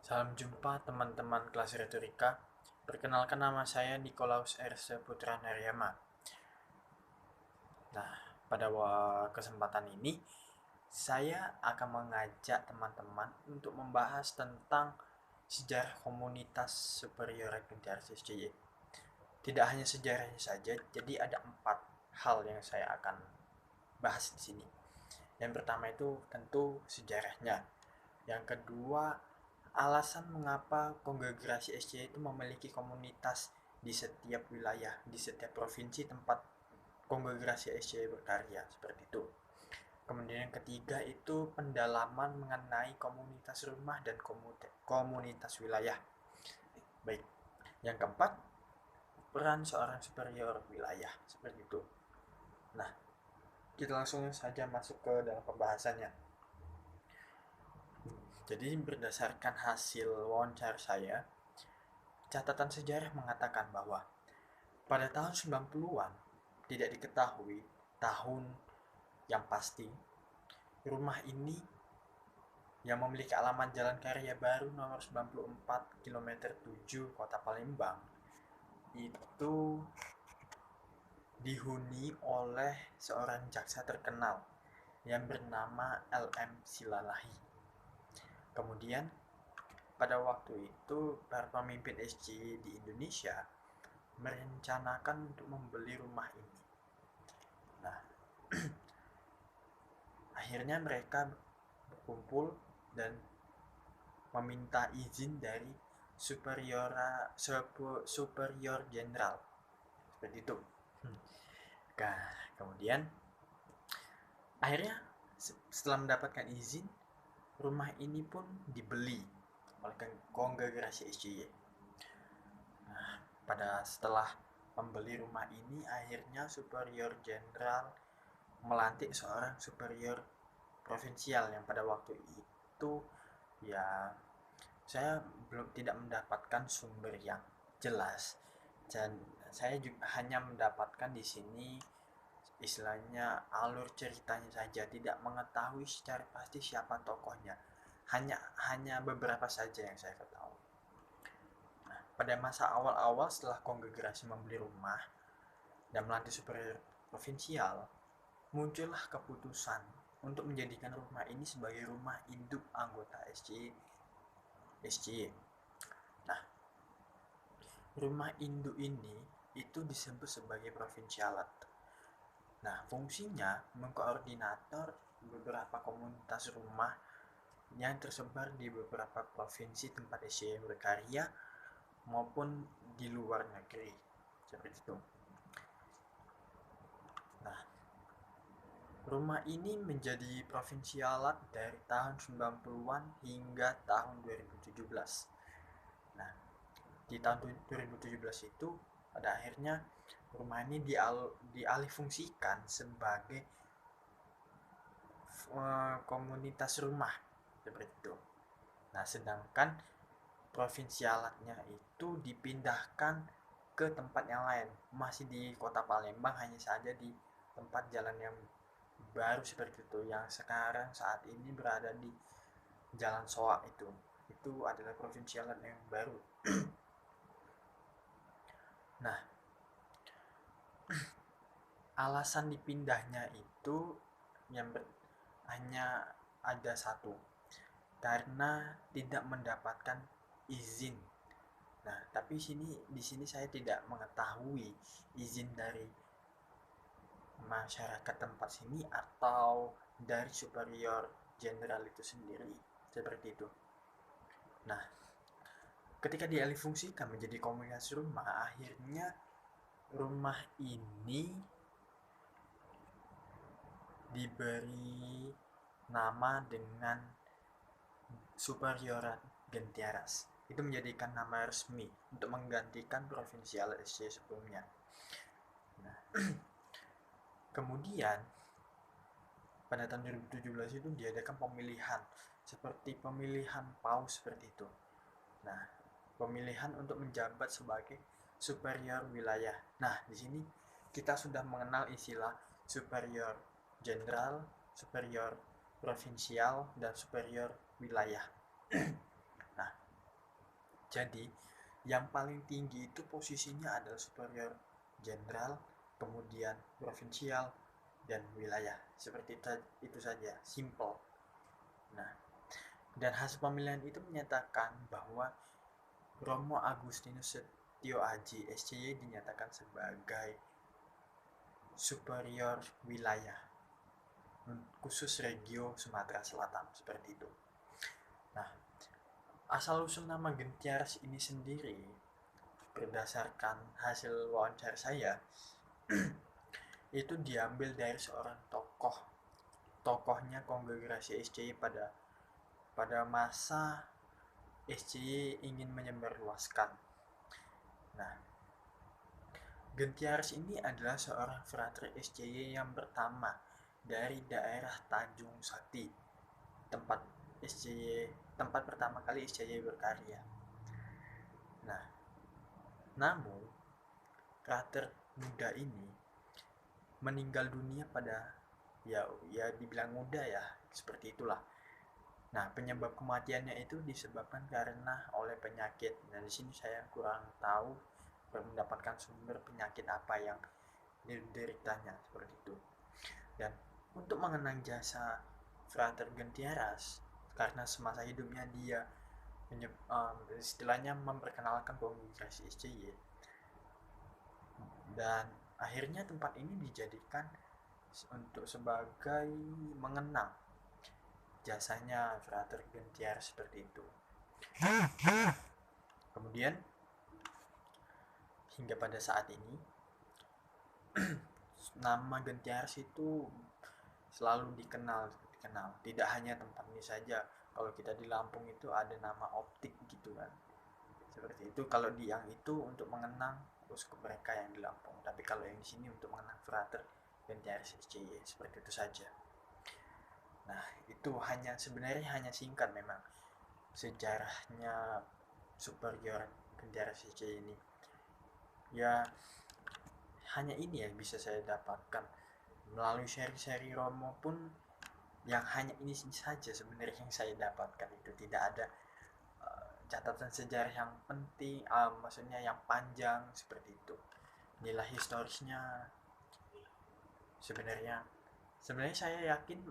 Salam jumpa teman-teman kelas retorika. Perkenalkan, nama saya Nikolaus R.C. Putra Naryama. Nah, pada kesempatan ini saya akan mengajak teman-teman untuk membahas tentang sejarah komunitas superior Gentiares SCY. Tidak hanya sejarahnya saja, jadi ada 4 hal yang saya akan bahas di sini. Yang pertama itu tentu sejarahnya. Yang kedua, alasan mengapa konglomerasi SC itu memiliki komunitas di setiap wilayah, di setiap provinsi tempat konglomerasi SC berkarya, seperti itu. Kemudian yang ketiga itu pendalaman mengenai komunitas rumah dan komunitas wilayah. Baik. Yang keempat, peran seorang superior wilayah, seperti itu. Nah, kita langsung saja masuk ke dalam pembahasannya. Jadi berdasarkan hasil wawancara saya, catatan sejarah mengatakan bahwa pada tahun 90-an tidak diketahui tahun yang pasti, rumah ini yang memiliki alamat Jalan Karya Baru nomor 94 kilometer 7 Kota Palembang itu dihuni oleh seorang jaksa terkenal yang bernama LM Silalahi. Kemudian pada waktu itu para pemimpin SC di Indonesia merencanakan untuk membeli rumah ini. Nah, akhirnya mereka berkumpul dan meminta izin dari superior jenderal, seperti itu. Nah, kemudian akhirnya setelah mendapatkan izin, rumah ini pun dibeli oleh konglomerasi SCY. Nah, setelah membeli rumah ini, akhirnya superior jenderal melantik seorang superior provinsial yang pada waktu itu ya saya belum tidak mendapatkan sumber yang jelas, dan saya juga hanya mendapatkan di sini istilahnya alur ceritanya saja, tidak mengetahui secara pasti siapa tokohnya, hanya beberapa saja yang saya ketahui. Nah, pada masa awal-awal setelah konglomerasi membeli rumah dan melantik superior provinsial, muncullah keputusan untuk menjadikan rumah ini sebagai rumah induk anggota SCY. Nah, rumah induk ini itu disebut sebagai provinsialat. Nah, fungsinya mengkoordinator beberapa komunitas rumah yang tersebar di beberapa provinsi tempat SCY berkarya maupun di luar negeri, seperti itu. Nah, rumah ini menjadi provinsialat dari tahun 90-an hingga tahun 2017. Nah, di tahun 2017 itu pada akhirnya rumah ini dialihfungsikan sebagai komunitas rumah, seperti itu. Nah, sedangkan provinsialatnya itu dipindahkan ke tempat yang lain, masih di Kota Palembang, hanya saja di tempat jalan yang baru seperti itu, yang sekarang saat ini berada di Jalan Soak. Itu adalah provinsialat yang baru. Nah, alasan dipindahnya itu hanya ada satu, karena tidak mendapatkan izin. Nah, tapi di sini saya tidak mengetahui izin dari masyarakat tempat sini atau dari superior jenderal itu sendiri, seperti itu. Nah, ketika dialihfungsikan menjadi komunitas rumah, akhirnya rumah ini diberi nama dengan Superiorat Gentiares. Itu menjadikan nama resmi untuk menggantikan provinsial SC sebelumnya. Nah, kemudian pada tahun 2017 itu diadakan pemilihan seperti pemilihan paus, seperti itu. Nah, pemilihan untuk menjabat sebagai superior wilayah. Nah, di sini kita sudah mengenal istilah superior jenderal, superior provinsial, dan superior wilayah. Nah, Jadi yang paling tinggi itu posisinya adalah superior jenderal, kemudian provinsial, dan wilayah. Seperti itu saja, simple. Nah, dan hasil pemilihan itu menyatakan bahwa Romo Agustinus Setio Aji SCY dinyatakan sebagai superior wilayah khusus Regio Sumatera Selatan, seperti itu. Nah, asal-usul nama Gentiares ini sendiri berdasarkan hasil wawancara saya itu diambil dari seorang tokohnya konglomerasi SCY pada masa SCY ingin menyebarluaskan. Nah, Gentiares ini adalah seorang frater SCY yang pertama dari daerah Tanjung Sakti, tempat pertama kali SCY berkarya. Nah, namun frater muda ini meninggal dunia pada ya dibilang muda ya, seperti itulah. Nah, penyebab kematiannya itu disebabkan karena oleh penyakit. Nah, di sini saya kurang tahu mendapatkan sumber penyakit apa yang dideritanya, seperti itu. Dan untuk mengenang jasa Frater Gentiares, karena semasa hidupnya dia istilahnya memperkenalkan konglomerasi SCY, dan akhirnya tempat ini dijadikan untuk sebagai mengenang jasanya Frater Gentiares, seperti itu. Kemudian hingga pada saat ini nama Gentiares itu selalu dikenal. Tidak hanya tempat ini saja. Kalau kita di Lampung itu ada nama Optik gitu kan, seperti itu. Kalau di yang itu untuk mengenang uskup mereka yang di Lampung, tapi kalau yang di sini untuk mengenang Frater Gentiares SCY, seperti itu saja. Nah, itu sebenarnya hanya singkat memang sejarahnya superior Gentiares SCY ini. Ya, hanya ini yang bisa saya dapatkan melalui seri-seri Romo pun. Yang hanya ini saja sebenarnya yang saya dapatkan, itu tidak ada catatan sejarah yang penting, maksudnya yang panjang seperti itu. Nilai historisnya sebenarnya saya yakin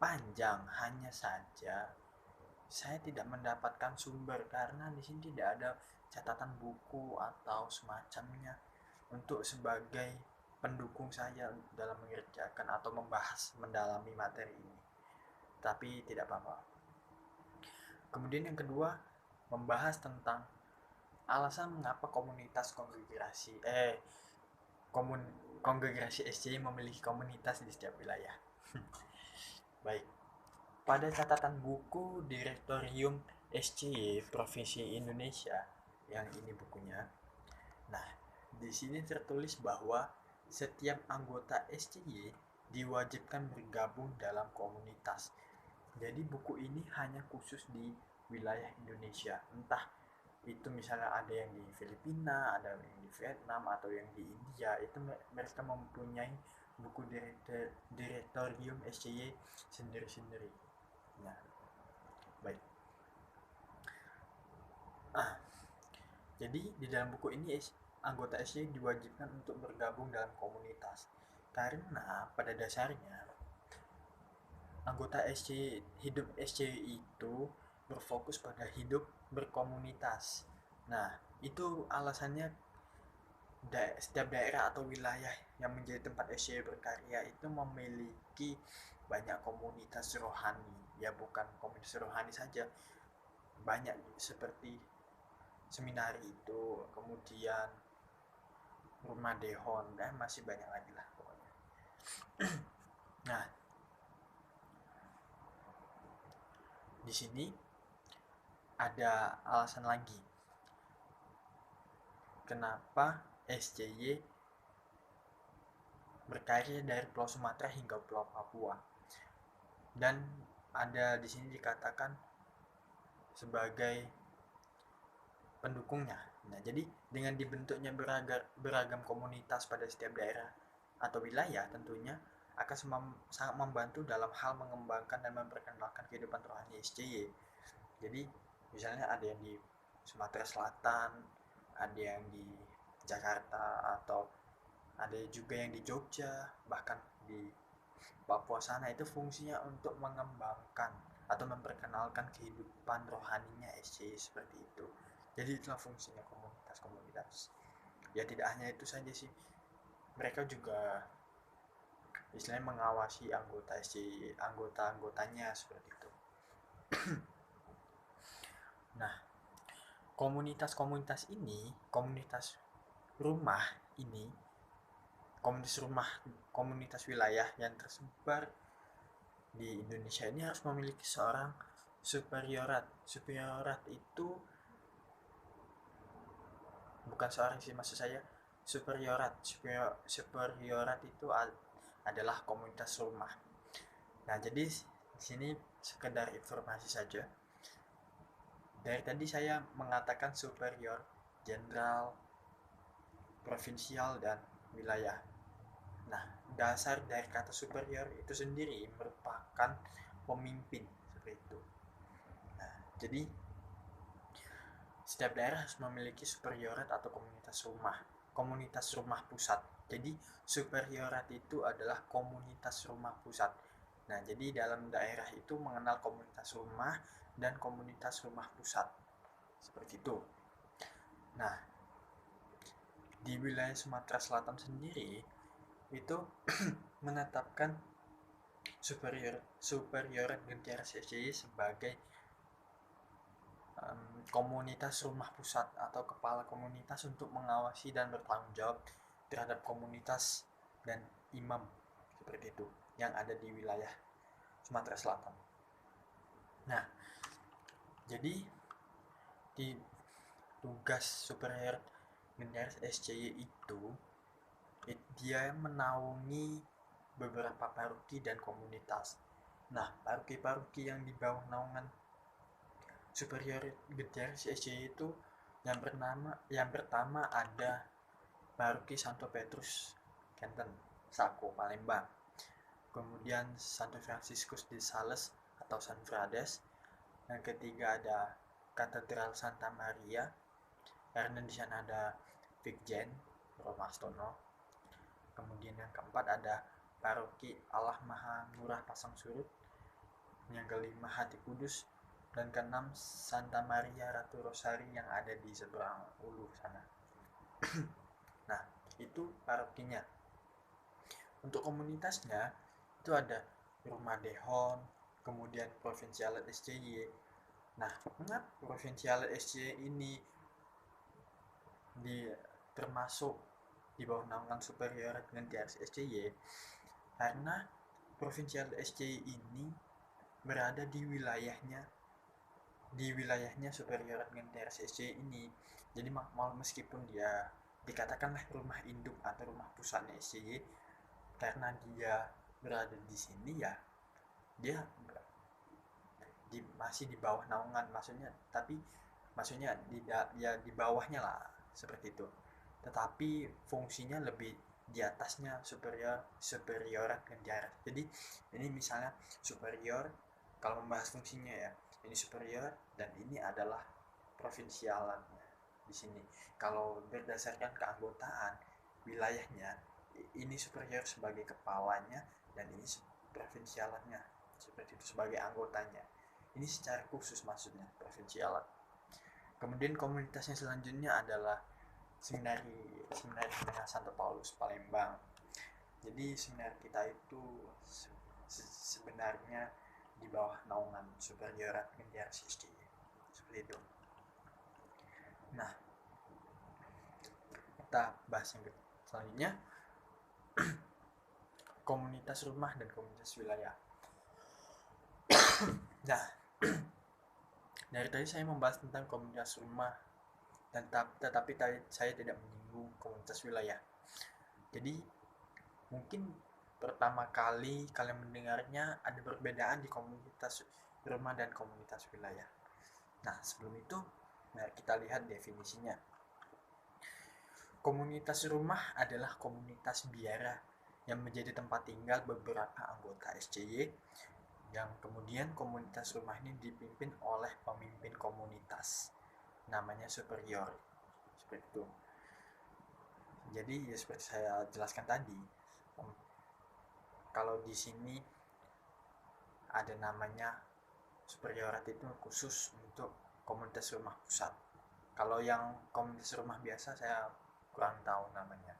panjang, hanya saja saya tidak mendapatkan sumber karena di sini tidak ada catatan buku atau semacamnya untuk sebagai pendukung saya dalam mengerjakan atau membahas mendalami materi ini. Tapi tidak apa-apa. Kemudian yang kedua, membahas tentang alasan mengapa konglomerasi SCY memiliki komunitas di setiap wilayah. Baik. Pada catatan buku Direktorium SCY Provinsi Indonesia, yang ini bukunya. Nah, di sini tertulis bahwa setiap anggota SCY diwajibkan bergabung dalam komunitas. Jadi buku ini hanya khusus di wilayah Indonesia. Entah itu misalnya ada yang di Filipina, ada yang di Vietnam, atau yang di India, itu mereka mempunyai buku Direktorium SCY sendiri-sendiri. Nah, baik. Jadi di dalam buku ini anggota SCY diwajibkan untuk bergabung dalam komunitas karena pada dasarnya anggota hidup SCY itu berfokus pada hidup berkomunitas. Nah, itu alasannya setiap daerah atau wilayah yang menjadi tempat SCY berkarya itu memiliki banyak komunitas rohani. Ya, bukan komunitas rohani saja, banyak seperti seminari itu, kemudian rumah dehon, dan masih banyak lagi lah pokoknya. Nah, di sini ada alasan lagi kenapa SCY berkarya dari Pulau Sumatera hingga Pulau Papua, dan ada di sini dikatakan sebagai pendukungnya. Nah, jadi dengan dibentuknya beragam komunitas pada setiap daerah atau wilayah, tentunya akan sangat membantu dalam hal mengembangkan dan memperkenalkan kehidupan rohani SCY. Jadi misalnya ada yang di Sumatera Selatan, ada yang di Jakarta, atau ada juga yang di Jogja, bahkan di Papua sana. Itu fungsinya untuk mengembangkan atau memperkenalkan kehidupan rohaninya SCY seperti itu. Jadi itulah fungsinya komunitas-komunitas. Ya tidak hanya itu saja sih, mereka juga istilahnya mengawasi anggota SCY, anggota-anggotanya seperti itu. Nah, komunitas-komunitas ini, komunitas rumah ini, komunitas rumah, komunitas wilayah yang tersebar di Indonesia ini harus memiliki seorang superiorat. Superiorat itu bukan seorang sih, maksud saya superiorat. Superiorat itu adalah komunitas rumah. Nah, jadi di sini sekedar informasi saja. Dari tadi saya mengatakan superior, jenderal, provinsial, dan wilayah. Nah, dasar dari kata superior itu sendiri merupakan pemimpin seperti itu. Nah, jadi setiap daerah harus memiliki superiorat atau komunitas rumah pusat. Jadi superiorat itu adalah komunitas rumah pusat. Nah, jadi dalam daerah itu mengenal komunitas rumah dan komunitas rumah pusat. Seperti itu. Nah, di wilayah Sumatera Selatan sendiri itu menetapkan superior Gentiar SCY sebagai komunitas rumah pusat atau kepala komunitas untuk mengawasi dan bertanggung jawab terhadap komunitas dan imam seperti itu yang ada di wilayah Sumatera Selatan. Nah, jadi di tugas superior Gentiar SCY itu dia menaungi beberapa paroki dan komunitas. Nah, paroki-paroki yang di bawah naungan superior Gentiar SCY itu yang pertama ada paroki Santo Petrus Kenten Sako Palembang, kemudian Santo Franciscus de Sales atau San Frades, yang ketiga ada Katedral Santa Maria karena di sana ada Vikjen Romastono, kemudian yang keempat ada paroki Allah Maha Murah Pasang Surut, yang kelima Hati Kudus, dan keenam Santa Maria Ratu Rosari yang ada di seberang Ulu sana. Nah, itu parokinya. Untuk komunitasnya itu ada Rumah Dehon, kemudian Provinsialet SCY. Nah, mengapa Provinsialet SCY ini termasuk di bawah naungan superior Gentiar SCY? Karena Provinsialet SCY ini berada di wilayahnya superior Gentiar SCY ini. Jadi meskipun dia dikatakanlah rumah induk atau rumah pusatnya SCY, karena dia berada di sini ya dia masih di bawah naungan, maksudnya di bawahnya lah seperti itu, tetapi fungsinya lebih di atasnya superior Gentiar. Jadi ini misalnya superior, kalau membahas fungsinya ya, ini superior dan ini adalah provinsialannya di sini. Kalau berdasarkan keanggotaan wilayahnya, ini superior sebagai kepalanya dan ini provinsialannya seperti itu sebagai anggotanya. Ini secara khusus maksudnya provinsialan. Kemudian komunitasnya selanjutnya adalah seminari Santo Paulus Palembang. Jadi seminari kita itu sebenarnya di bawah naungan superiorat Gentiar SCY seperti itu. Nah, kita bahas yang selanjutnya, komunitas rumah dan komunitas wilayah. Nah, dari tadi saya membahas tentang komunitas rumah, dan tetapi saya tidak menyinggung komunitas wilayah. Jadi mungkin pertama kali kalian mendengarnya ada perbedaan di komunitas rumah dan komunitas wilayah. Nah, sebelum itu mari kita lihat definisinya. Komunitas rumah adalah komunitas biara yang menjadi tempat tinggal beberapa anggota SCY, yang kemudian komunitas rumah ini dipimpin oleh pemimpin komunitas. namanya superior, seperti itu. Jadi ya seperti saya jelaskan tadi, kalau di sini ada namanya superiorat itu khusus untuk komunitas rumah pusat. Kalau yang komunitas rumah biasa saya kurang tahu namanya.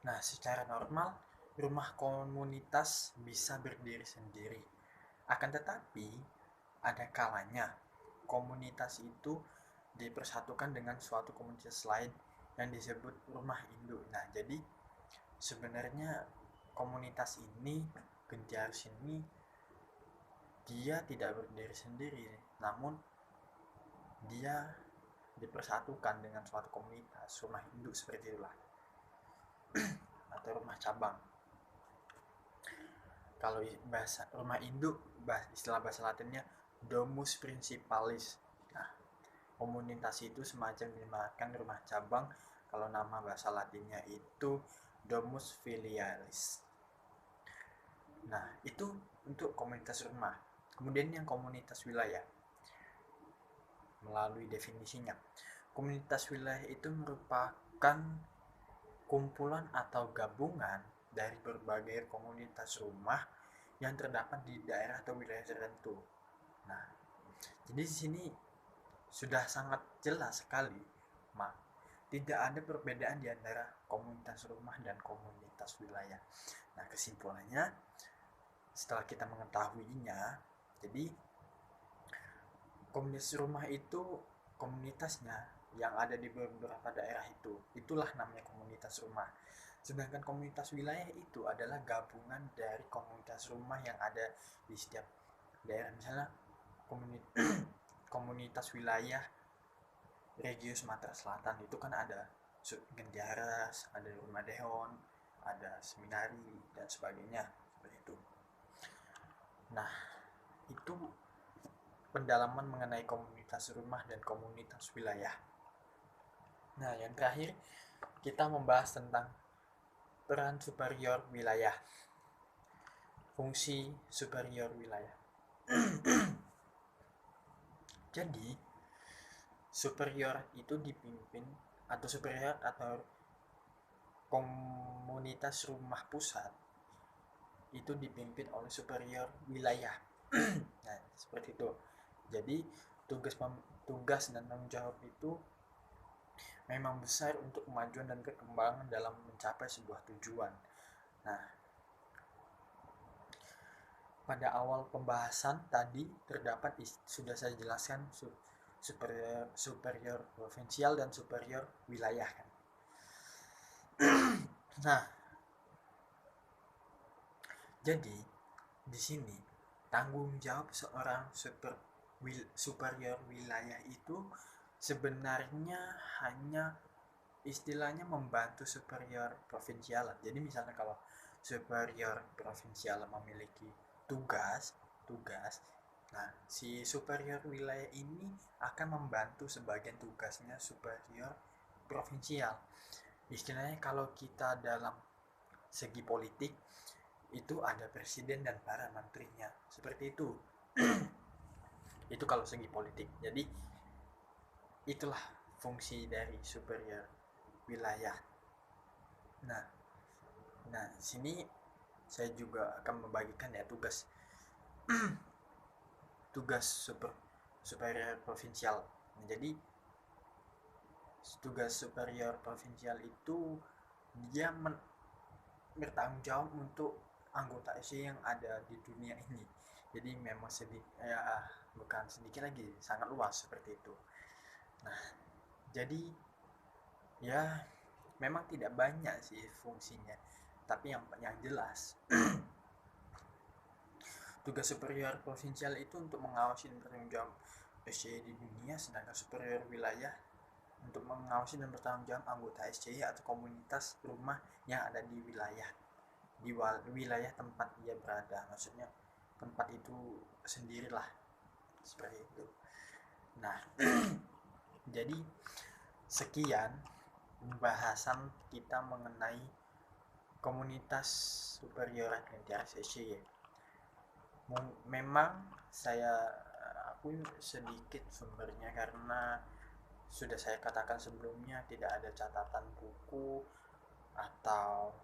Nah, secara normal rumah komunitas bisa berdiri sendiri. Akan tetapi ada kalanya komunitas itu dipersatukan dengan suatu komunitas lain yang disebut rumah induk. Nah, jadi sebenarnya komunitas ini, Genjarus ini, dia tidak berdiri sendiri, namun dia dipersatukan dengan suatu komunitas rumah induk seperti itulah, atau rumah cabang. Kalau bahasa rumah induk, istilah bahasa Latinnya domus principalis. Nah, komunitas itu semacam dinamakan rumah cabang. Kalau nama bahasa Latinnya itu domus filialis. Nah, itu untuk komunitas rumah. Kemudian yang komunitas wilayah. Melalui definisinya, komunitas wilayah itu merupakan kumpulan atau gabungan dari berbagai komunitas rumah yang terdapat di daerah atau wilayah tertentu. Nah, jadi di sini sudah sangat jelas sekali, tidak ada perbedaan di antara komunitas rumah dan komunitas wilayah. Nah, kesimpulannya, setelah kita mengetahuinya, jadi komunitas rumah itu komunitasnya yang ada di beberapa daerah itulah namanya komunitas rumah. Sedangkan komunitas wilayah itu adalah gabungan dari komunitas rumah yang ada di setiap daerah. Misalnya komunitas wilayah Regio Sumatera Selatan itu kan ada Genjaras, ada Rumah Dehon, ada Seminari dan sebagainya, seperti itu. Nah, itu pendalaman mengenai komunitas rumah dan komunitas wilayah. Nah, yang terakhir kita membahas tentang peran superior wilayah. Fungsi superior wilayah. Jadi, superior itu dipimpin atau superior atau komunitas rumah pusat itu dipimpin oleh superior wilayah. Nah, seperti itu. Jadi tugas dan tanggung jawab itu memang besar untuk kemajuan dan perkembangan dalam mencapai sebuah tujuan. Nah, pada awal pembahasan tadi terdapat sudah saya jelaskan superior provinsial dan superior wilayah kan. Nah, jadi di sini tanggung jawab seorang superior wilayah itu sebenarnya hanya istilahnya membantu superior provinsial. Jadi misalnya kalau superior provinsial memiliki tugas, nah si superior wilayah ini akan membantu sebagian tugasnya superior provinsial. Istilahnya kalau kita dalam segi politik itu ada presiden dan para menterinya, seperti itu. Itu kalau segi politik. Jadi itulah fungsi dari superior wilayah. Nah, sini saya juga akan membagikan ya tugas superior provinsial. Jadi tugas superior provinsial itu dia bertanggung jawab untuk anggota SC yang ada di dunia ini. Jadi memang bukan sedikit lagi, sangat luas seperti itu. Nah, jadi ya memang tidak banyak sih fungsinya, tapi yang jelas tugas superior provinsial itu untuk mengawasi dan bertanggung jawab SCY di dunia, sedangkan superior wilayah untuk mengawasi dan bertanggung jawab anggota SCY atau komunitas rumah yang ada di wilayah tempat ia berada. Maksudnya tempat itu sendirilah, seperti itu. Nah, jadi sekian pembahasan kita mengenai komunitas superior Genjarus SCY. Memang saya akui sedikit sumbernya karena sudah saya katakan sebelumnya tidak ada catatan buku atau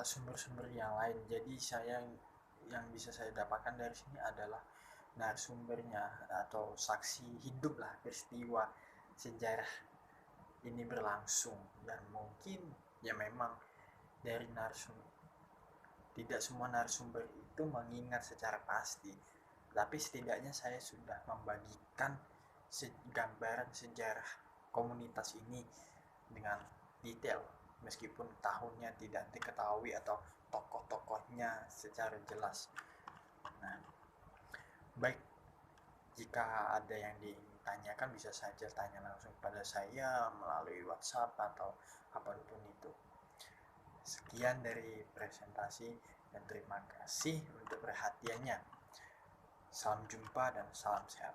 sumber-sumber yang lain. Jadi yang bisa saya dapatkan dari sini adalah narasumbernya atau saksi hidup lah peristiwa sejarah ini berlangsung. Dan mungkin ya memang dari narsum tidak semua narasumber itu mengingat secara pasti, tapi setidaknya saya sudah membagikan gambaran sejarah komunitas ini dengan detail meskipun tahunnya tidak diketahui atau tokoh-tokohnya secara jelas. Nah, baik, jika ada yang ditanyakan bisa saja tanya langsung pada saya melalui WhatsApp atau apapun itu. Sekian dari presentasi dan terima kasih untuk perhatiannya. Salam jumpa dan salam sehat.